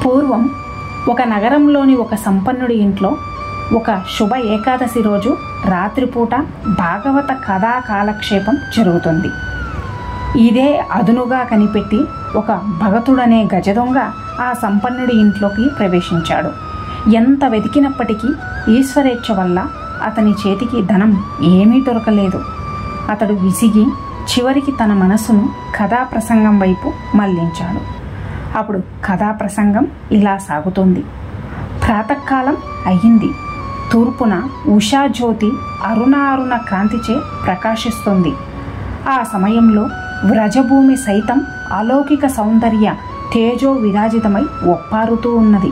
పూర్వం ఒక నగరంలోని ఒక సంపన్నుడి ఇంట్లో ఒక శుభ ఏకాదశి రోజు రాత్రిపూట భాగవత కథా కాలక్షేపం జరుగుతుంది. ఇదే అదునుగా కనిపెట్టి ఒక భగతుడనే గజదొంగ ఆ సంపన్నుడి ఇంట్లోకి ప్రవేశించాడు. ఎంత వెతికినప్పటికీ ఈశ్వరేచ్ఛ వల్ల అతని చేతికి ధనం ఏమీ దొరకలేదు. అతడు విసిగి చివరికి తన మనసును కథాప్రసంగం వైపు మళ్లించాడు. అప్పుడు కథాప్రసంగం ఇలా సాగుతుంది. ప్రాతకాలం అయ్యింది. తూర్పున ఉషాజ్యోతి అరుణ కాంతిచే ప్రకాశిస్తుంది. ఆ సమయంలో వ్రజభూమి సైతం అలౌకిక సౌందర్య తేజో విరాజితమై ఒప్పారుతూ ఉన్నది.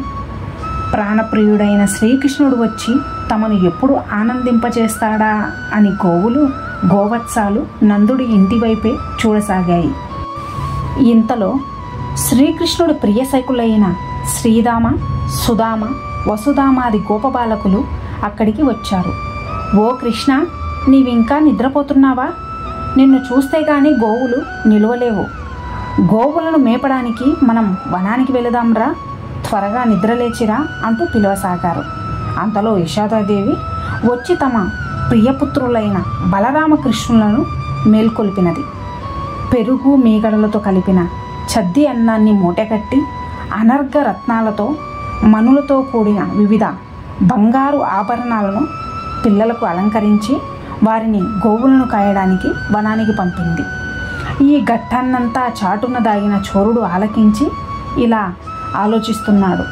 ప్రాణప్రియుడైన శ్రీకృష్ణుడు వచ్చి తమను ఎప్పుడు ఆనందింపచేస్తాడా అని గోవులు గోవత్సాలు నందుడి ఇంటివైపే చూడసాగాయి. ఇంతలో శ్రీకృష్ణుడు ప్రియసైకులైన శ్రీదామ, సుదామ, వసుదామాది గోపబాలకులు అక్కడికి వచ్చారు. ఓ కృష్ణ, నీవింకా నిద్రపోతున్నావా? నిన్ను చూస్తే గాని గోవులు నిలవలేవు. గోవులను మేపడానికి మనం వనానికి వెళదాంరా, త్వరగా నిద్రలేచిరా అంటూ పిలవసాగారు. అంతలో యశోదాదేవి వచ్చి తమ ప్రియపుత్రులైన బలరామకృష్ణులను మేల్కొల్పినది. పెరుగు మీగడలతో కలిపిన చద్ది అన్నాన్ని మూటగట్టి అనర్ఘ రత్నాలతో మనులతో కూడిన వివిధ బంగారు ఆభరణాలను పిల్లలకు అలంకరించి వారిని గోవులను కాయడానికి వనానికి పంపింది. ఈ ఘట్టాన్నంతా చాటున దాగిన చోరుడు ఆలకించి ఇలా ఆలోచిస్తున్నాడు.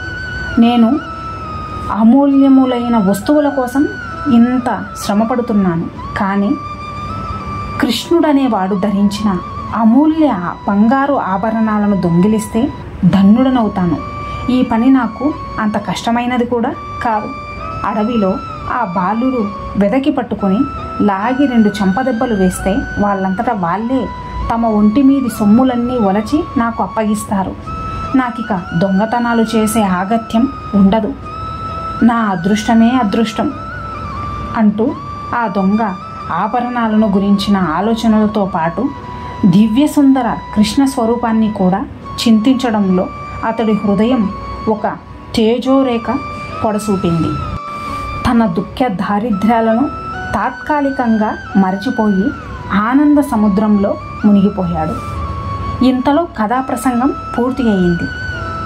నేను అమూల్యములైన వస్తువుల కోసం ఇంత శ్రమపడుతున్నాను, కానీ కృష్ణుడనేవాడు ధరించిన అమూల్య బంగారు ఆభరణాలను దొంగిలిస్తే ధన్యుడనవుతాను. ఈ పని నాకు అంత కష్టమైనది కూడా కాదు. అడవిలో ఆ బాలురు వెదకి పట్టుకొని లాగి 2 చంపదెబ్బలు వేస్తే వాళ్ళంతటా వాళ్ళే తమ ఒంటి మీది సొమ్ములన్నీ ఒలచి నాకు అప్పగిస్తారు. నాకిక దొంగతనాలు చేసే ఆగత్యం ఉండదు. నా అదృష్టమే అదృష్టం అంటూ ఆ దొంగ ఆభరణాలను గురించిన ఆలోచనలతో పాటు దివ్యసుందర కృష్ణ స్వరూపాన్ని కూడా చింతించడంలో అతడి హృదయం ఒక తేజోరేఖ పొడసూపింది. తన దుఃఖ దారిద్ర్యాలను తాత్కాలికంగా మరచిపోయి ఆనంద సముద్రంలో మునిగిపోయాడు. ఇంతలో కథాప్రసంగం పూర్తి అయింది.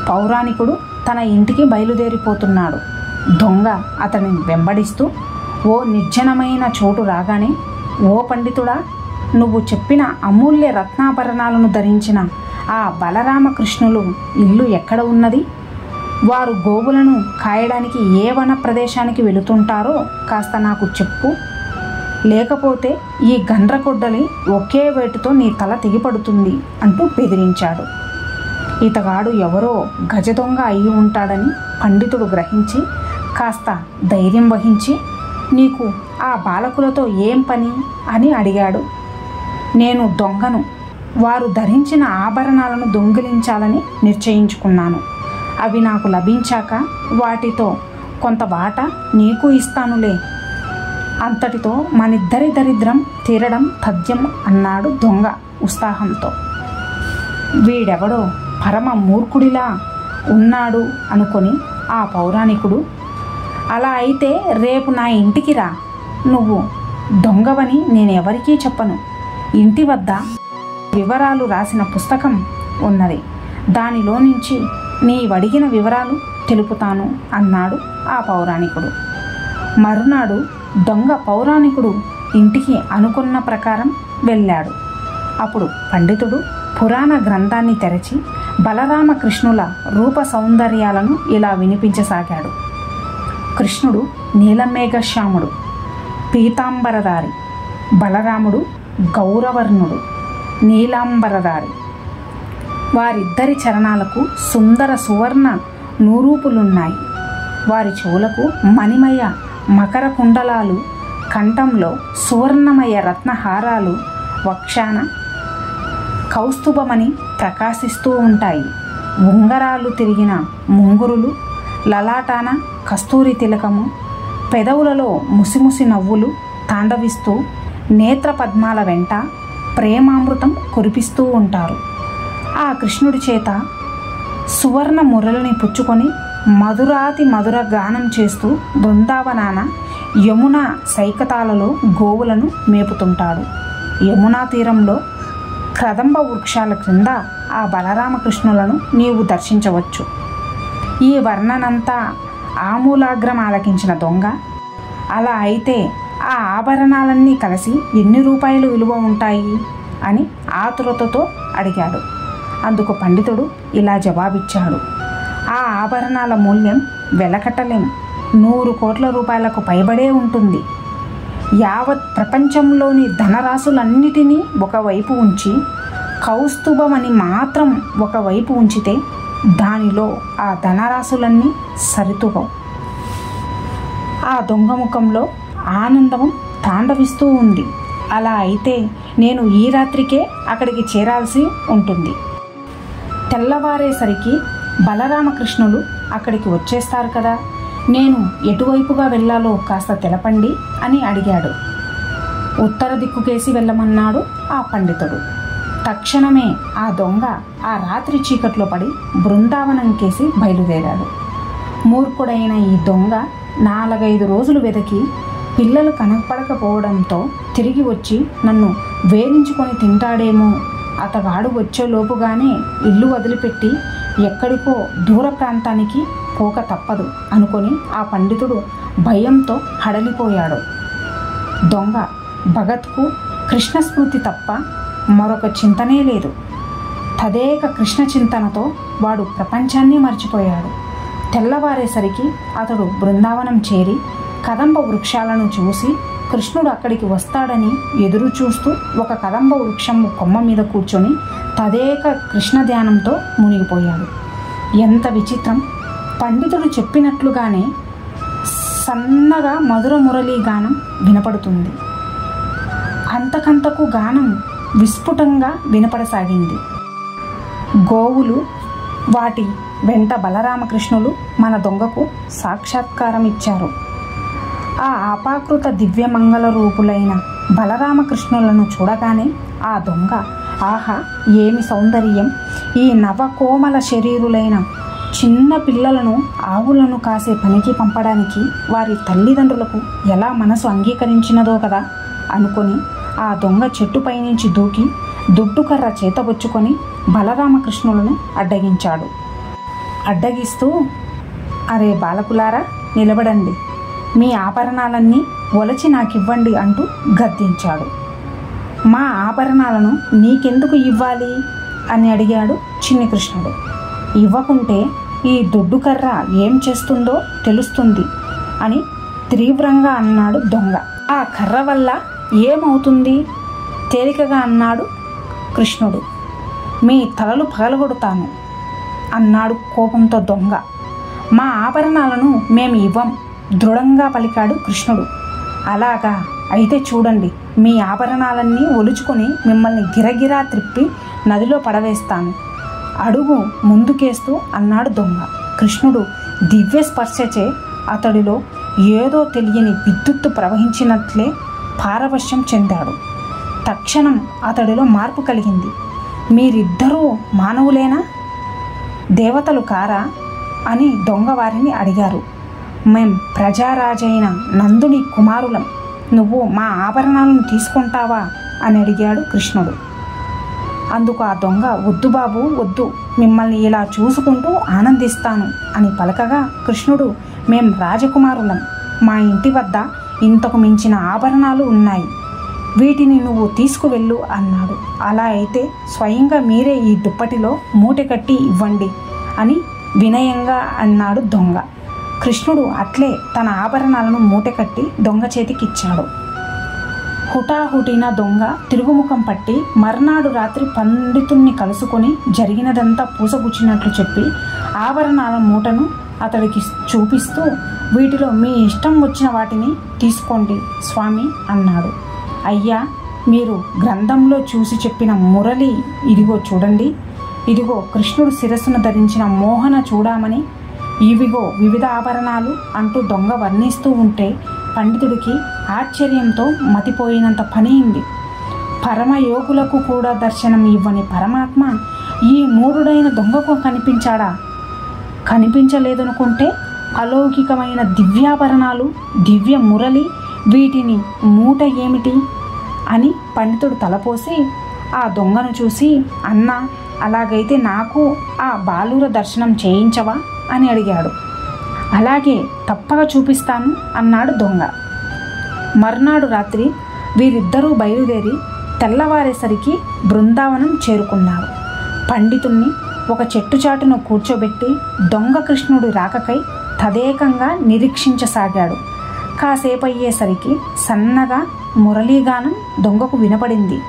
పౌరాణికుడు తన ఇంటికి బయలుదేరిపోతున్నాడు. దొంగ అతనిని వెంబడిస్తూ ఓ నిర్జనమైన చోటు రాగానే, ఓ పండితుడా, నువ్వు చెప్పిన అమూల్య రత్నాభరణాలను ధరించిన ఆ బలరామకృష్ణులు ఇల్లు ఎక్కడ ఉన్నది? వారు గోవులను కాయడానికి ఏ వన ప్రదేశానికి వెళుతుంటారో కాస్త నాకు చెప్పు, లేకపోతే ఈ గండ్రకొడ్డలి ఒకే వేటుతో నీ తల తెగిపడుతుంది అంటూ బెదిరించాడు. ఇతగాడు ఎవరో గజదొంగ అయి ఉంటాడని పండితుడు గ్రహించి కాస్త ధైర్యం వహించి, నీకు ఆ బాలకులతో ఏం పని అని అడిగాడు. నేను దొంగను, వారు ధరించిన ఆభరణాలను దొంగిలించాలని నిశ్చయించుకున్నాను. అవి నాకు లభించాక వాటితో కొంత వాటా నీకు ఇస్తానులే. అంతటితో మనిద్దరి దరిద్రం తీరడం తథ్యం అన్నాడు దొంగ ఉత్సాహంతో. వీడెవడో పరమ మూర్ఖుడిలా ఉన్నాడు అనుకొని ఆ పౌరాణికుడు, అలా అయితే రేపు నా ఇంటికి రా. నువ్వు దొంగవని నేనెవరికీ చెప్పను. ఇంటి వద్ద వివరాలు రాసిన పుస్తకం ఉన్నది. దానిలో నుంచి నీవడిగిన వివరాలు తెలుపుతాను అన్నాడు ఆ పౌరాణికుడు. మరునాడు దొంగ పౌరాణికుడు ఇంటికి అనుకున్న ప్రకారం వెళ్ళాడు. అప్పుడు పండితుడు పురాణ గ్రంథాన్ని తెరచి బలరామకృష్ణుల రూప సౌందర్యాలను ఇలా వినిపించసాగాడు. కృష్ణుడు నీలమేఘశ్యాముడు, పీతాంబరధారి. బలరాముడు గౌరవర్ణుడు, నీలాంబరధారి. వారిద్దరి చరణాలకు సుందర సువర్ణ నూరూపులున్నాయి. వారి చెవులకు మణిమయ మకర కుండలాలు, కంఠంలో సువర్ణమయ రత్నహారాలు, వక్షాన కౌస్తుభమని ప్రకాశిస్తూ ఉంటాయి. ఉంగరాలు తిరిగిన ముంగురులు, లలాటాన కస్తూరి తిలకము, పెదవులలో ముసిముసి నవ్వులు తాండవిస్తూ నేత్ర పద్మాల వెంట ప్రేమామృతం కురిపిస్తూ ఉంటారు. ఆ కృష్ణుడి చేత సువర్ణ మురళిని పుచ్చుకొని మధురాతి మధుర గానం చేస్తూ బృందావనాన యమునా సైకతాలలో గోవులను మేపుతుంటాడు. యమునా తీరంలో కదంబ వృక్షాల క్రింద ఆ బలరామకృష్ణులను నీవు దర్శించవచ్చు. ఈ వర్ణనంతా ఆమూలాగ్రం ఆలకించిన దొంగ, అలా అయితే ఆ ఆభరణాలన్నీ కలిసి ఎన్ని రూపాయలు విలువ ఉంటాయి అని ఆతురతతో అడిగాడు. అందుకు పండితుడు ఇలా జవాబిచ్చాడు. ఆ ఆభరణాల మూల్యం వెలకట్టలేం, 100 కోట్ల రూపాయలకు పైబడే ఉంటుంది. యావత్ ప్రపంచంలోని ధనరాశులన్నిటినీ ఒకవైపు ఉంచి కౌస్తుభమని మాత్రం ఒకవైపు ఉంచితే దానిలో ఆ ధనరాశులన్నీ సరితూగవు. ఆ దొంగ ముఖంలో ఆనందం తాండవిస్తూ ఉంది. అలా అయితే నేను ఈ రాత్రికే అక్కడికి చేరాల్సి ఉంటుంది. తెల్లవారేసరికి బలరామకృష్ణులు అక్కడికి వచ్చేస్తారు కదా, నేను ఎటువైపుగా వెళ్ళాలో కాస్త తెలపండి అని అడిగాడు. ఉత్తర దిక్కుకేసి వెళ్ళమన్నాడు ఆ పండితుడు. తక్షణమే ఆ దొంగ ఆ రాత్రి చీకట్లో పడి బృందావనం కేసి బయలుదేరాడు. మూర్ఖుడైన ఈ దొంగ 4-5 రోజులు వెతికి పిల్లలు కనపడకపోవడంతో తిరిగి వచ్చి నన్ను వేధించుకొని తింటాడేమో, అతగాడు వచ్చేలోపుగానే ఇల్లు వదిలిపెట్టి ఎక్కడికో దూర ప్రాంతానికి పోక తప్పదు అనుకొని ఆ పండితుడు భయంతో హడలిపోయాడు. దొంగ భగత్కు కృష్ణస్మృతి తప్ప మరొక చింతనే లేదు. తదేక కృష్ణ చింతనతో వాడు ప్రపంచాన్ని మర్చిపోయాడు. తెల్లవారేసరికి అతడు బృందావనం చేరి కదంబ వృక్షాలను చూసి కృష్ణుడు అక్కడికి వస్తాడని ఎదురు చూస్తూ ఒక కదంబ వృక్షం కొమ్మ మీద కూర్చొని తదేక కృష్ణ ధ్యానంతో మునిగిపోయాడు. ఎంత విచిత్రం! పండితుడు చెప్పినట్లుగానే సన్నగా మధుర మురళీ గానం వినపడుతుంది. అంతకంతకు గానం విస్ఫుటంగా వినపడసాగింది. గోవులు వాటి వెంట బలరామకృష్ణులు మన దొంగకు సాక్షాత్కారం ఇచ్చారు. ఆ అపాకృత దివ్యమంగళ రూపులైన బలరామకృష్ణులను చూడగానే ఆ దొంగ ఆహా ఏమి సౌందర్యం, ఈ నవకోమల శరీరులైన చిన్న పిల్లలను ఆవులను కాసే పనికి పంపడానికి వారి తల్లిదండ్రులకు ఎలా మనసు అంగీకరించినదో కదా అనుకొని ఆ దొంగ చెట్టుపై నుంచి దూకి దుడ్డుకర్ర చేతబుచ్చుకొని బలరామకృష్ణులను అడ్డగించాడు. అడ్డగిస్తూ అరే బాలకులారా నిలబడండి, మీ ఆభరణాలన్నీ ఒలచి నాకివ్వండి అంటూ గద్దించాడు. మా ఆభరణాలను నీకెందుకు ఇవ్వాలి అని అడిగాడు చిన్ని కృష్ణుడు. ఇవ్వకుంటే ఈ దుడ్డుకర్ర ఏం చేస్తుందో తెలుస్తుంది అని తీవ్రంగా అన్నాడు దొంగ. ఆ కర్ర వల్ల ఏమవుతుంది తేలికగా అన్నాడు కృష్ణుడు. మీ తలలు పగలగొడతాను అన్నాడు కోపంతో దొంగ. మా ఆభరణాలను మేము ఇవ్వం దృఢంగా పలికాడు కృష్ణుడు. అలాగా అయితే చూడండి, మీ ఆభరణాలన్నీ ఒలుచుకొని మిమ్మల్ని గిరగిరా త్రిప్పి నదిలో పడవేస్తాను అడుగు ముందుకేస్తూ అన్నాడు దొంగ. కృష్ణుడు దివ్య స్పర్శచే అతడిలో ఏదో తెలియని విద్యుత్తు ప్రవహించినట్లే పారవశ్యం చెందాడు. తక్షణం అతడిలో మార్పు కలిగింది. మీరిద్దరూ మానవులేనా, దేవతలు కారా అని దొంగ వారిని అడిగారు. మేం ప్రజారాజైన నందుని కుమారులం, నువ్వు మా ఆభరణాలను తీసుకుంటావా అని అడిగాడు కృష్ణుడు. అందుకు ఆ దొంగ వద్దు బాబు వద్దు, మిమ్మల్ని ఇలా చూసుకుంటూ ఆనందిస్తాను అని పలకగా కృష్ణుడు మేం రాజకుమారులం, మా ఇంటి వద్ద ఇంతకు మించిన ఆభరణాలు ఉన్నాయి, వీటిని నువ్వు తీసుకువెళ్ళు అన్నాడు. అలా అయితే స్వయంగా మీరే ఈ దుప్పటిలో మూట కట్టి ఇవ్వండి అని వినయంగా అన్నాడు దొంగ. కృష్ణుడు అట్లే తన ఆభరణాలను మూట కట్టి దొంగ చేతికిచ్చాడు. హుటాహుటిన దొంగ తిరుగుముఖం పట్టి మర్నాడు రాత్రి పండితుణ్ణి కలుసుకొని జరిగినదంతా పూసగుచ్చినట్లు చెప్పి ఆభరణాల మూటను అతడికి చూపిస్తూ వీటిలో మీ ఇష్టం వచ్చిన వాటిని తీసుకోండి స్వామి అన్నాడు. అయ్యా, మీరు గ్రంథంలో చూసి చెప్పిన మురళి ఇదిగో చూడండి, ఇదిగో కృష్ణుడు శిరస్సును ధరించిన మోహన చూడమని, ఇవిగో వివిధ ఆభరణాలు అంటూ దొంగ వర్ణిస్తూ ఉంటే పండితుడికి ఆశ్చర్యంతో మతిపోయినంత పని అయింది. పరమయోగులకు కూడా దర్శనం ఇవ్వని పరమాత్మ ఈ మూఢుడైన దొంగకు కనిపించాడా? కనిపించలేదనుకుంటే అలౌకికమైన దివ్యాభరణాలు, దివ్య మురళి, వీటిని మూట ఏమిటి అని పండితుడు తలపోసి ఆ దొంగను చూసి, అన్నా, అలాగైతే నాకు ఆ బాలుర దర్శనం చేయించవా అని అడిగాడు. అలాగే, తప్పక చూపిస్తాను అన్నాడు దొంగ. మర్నాడు రాత్రి వీరిద్దరూ బయలుదేరి తెల్లవారేసరికి బృందావనం చేరుకున్నారు. పండితుణ్ణి ఒక చెట్టు చాటును కూర్చోబెట్టి దొంగ కృష్ణుడి రాకకై తదేకంగా నిరీక్షించసాగాడు. కాసేపయ్యేసరికి సన్నగా మురళీగానం దొంగకు వినపడింది.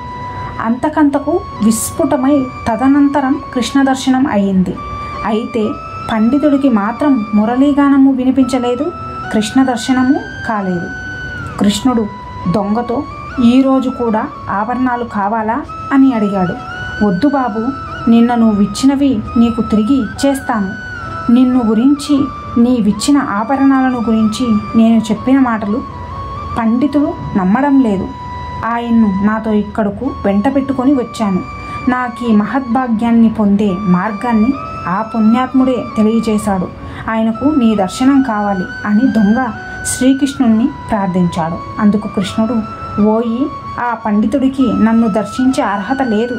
అంతకంతకు విస్ఫుటమై తదనంతరం కృష్ణ దర్శనం అయింది. అయితే పండితుడికి మాత్రం మురళీగానము వినిపించలేదు, కృష్ణ దర్శనము కాలేదు. కృష్ణుడు దొంగతో, ఈరోజు కూడా ఆభరణాలు కావాలా అని అడిగాడు. వద్దు బాబు, నిన్న నువ్విచ్చినవి నీకు తిరిగి ఇచ్చేస్తాను. నిన్ను గురించి, నీవిచ్చిన ఆభరణాలను గురించి నేను చెప్పిన మాటలు పండితుడు నమ్మడం లేదు. ఆయన్ను నాతో ఇక్కడకు వెంట పెట్టుకొని వచ్చాను. నాకు ఈ మహద్భాగ్యాన్ని పొందే మార్గాన్ని ఆ పుణ్యాత్ముడే తెలియజేశాడు. ఆయనకు నీ దర్శనం కావాలి అని దొంగ శ్రీకృష్ణుణ్ణి ప్రార్థించాడు. అందుకు కృష్ణుడు, ఓయి, ఆ పండితుడికి నన్ను దర్శించే అర్హత లేదు.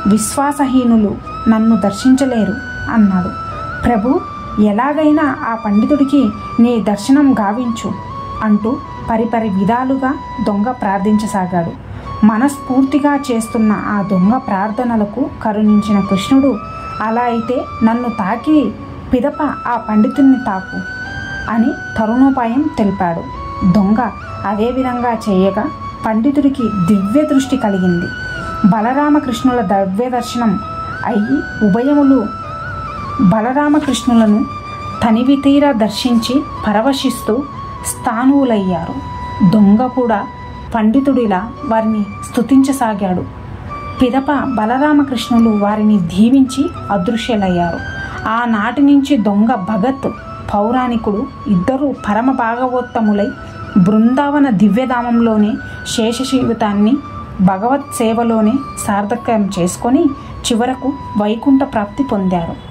విశ్వాసహీనులు నన్ను దర్శించలేరు అన్నాడు. ప్రభు, ఎలాగైనా ఆ పండితుడికి నీ దర్శనం గావించు అంటూ పరిపరి విధాలుగా దొంగ ప్రార్థించసాగాడు. మనస్ఫూర్తిగా చేస్తున్న ఆ దొంగ ప్రార్థనలకు కరుణించిన కృష్ణుడు, అలా అయితే నన్ను తాకి పిదప ఆ పండితుణ్ణి తాకు అని తరుణోపాయం తెలిపాడు. దొంగ అదేవిధంగా చేయగా పండితుడికి దివ్య దృష్టి కలిగింది. బలరామకృష్ణుల దివ్య దర్శనం అయ్యి ఉభయములు బలరామకృష్ణులను తనివి తీరా దర్శించి పరవశిస్తూ స్థానువులయ్యారు. దొంగ కూడా పండితుడిలా వారిని స్తుతించసాగాడు. పిదప బలరామకృష్ణులు వారిని దీవించి అదృశ్యులయ్యారు. ఆనాటి నుంచి దొంగ భగత్, పౌరాణికుడు ఇద్దరూ పరమ భాగవోత్తములై బృందావన దివ్యధామంలోనే శేష జీవితాన్ని భగవత్ సేవలోనే సార్థక్యం చేసుకొని చివరకు వైకుంఠ ప్రాప్తి పొందారు.